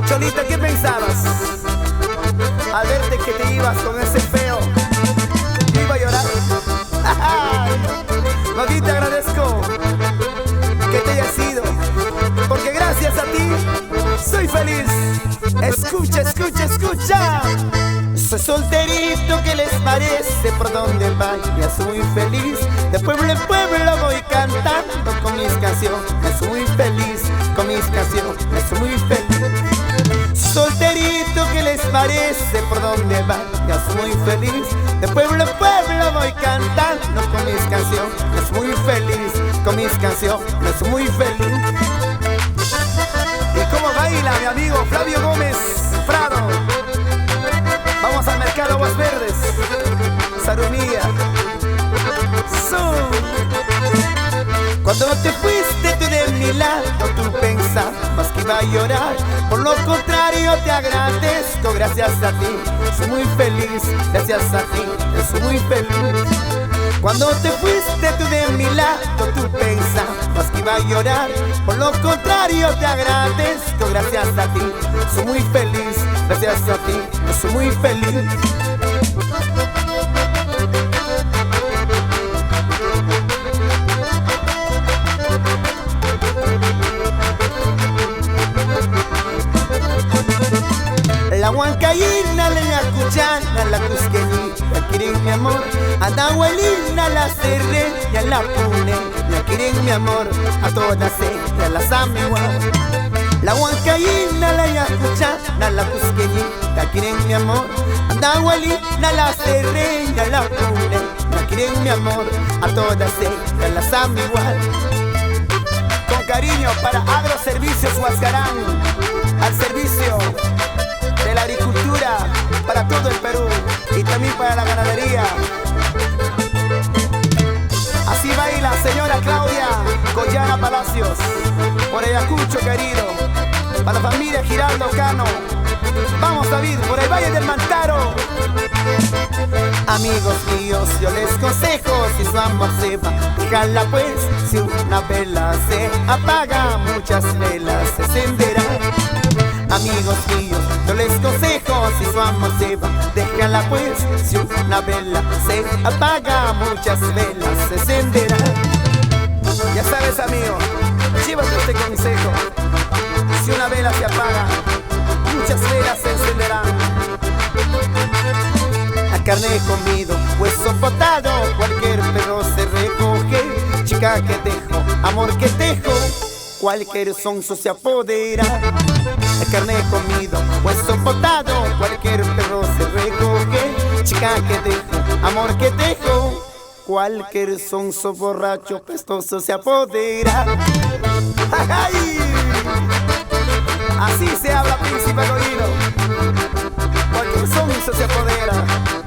Cholita, ¿qué pensabas? Al verte que te ibas con ese feo, iba a llorar. Más bien te agradezco que te hayas ido, porque gracias a ti soy feliz. Escucha, escucha, escucha. Soy solterito, ¿qué les parece? Por donde vaya soy feliz. De pueblo en pueblo voy cantando con mis canciones. Muy feliz con mis canciones, muy feliz. Solterito, ¿qué les parece? Por donde vaya soy muy feliz. De pueblo en pueblo voy cantando con mis canciones. Muy feliz con mis canciones, muy feliz. ¿Y cómo baila mi amigo Flavio Gómez Prado? Vamos al mercado Aguas Verdes, Sarumía. Cuando te fuiste tú de mi lado, tú pensabas que iba a llorar. Por lo contrario te agradezco, gracias a ti soy muy feliz, gracias a ti soy muy feliz. Cuando te fuiste tú de mi lado, tú pensabas que iba a llorar. Por lo contrario te agradezco, gracias a ti soy muy feliz, gracias a ti soy muy feliz. La huancaína, la yacuchana, la cusqueñita quieren mi amor. A la abuelina, la serreña, la puneña quieren mi amor. A todas ellas las amo igual. La huancaína, la yacuchana, la cusqueñita quieren mi amor. A la abuelina, la serreña, la puneña quieren mi amor. A todas ellas las amo igual. Con cariño para Agroservicios Huascarán, al servicio de la agricultura para todo el Perú y también para la ganadería. Así baila señora Claudia Goyana Palacios, por Ayacucho querido, para la familia Giraldo Cano. Vamos David, por el Valle del Mantaro. Amigos míos, yo les aconsejo, si su amor se va, déjala pues. Si una vela se apaga, muchas velas se encenderán. Amigos míos, yo les aconsejo, si su amor se va, déjala pues. Si una vela se apaga, muchas velas se encenderán. Ya sabes amigo, llévate este consejo. Si una vela se apaga, muchas velas se encenderán. La carne comido, hueso botado, cualquier perro se recoge. Chica que dejo, amor que dejo, cualquier sonso se apodera. La carne comido, hueso botado, cualquier perro se recoge. Chica que dejo, amor que dejo, cualquier sonso borracho pestoso se apodera. ¡Ay! Así se habla, príncipe Godino. Cualquier sonso se apodera.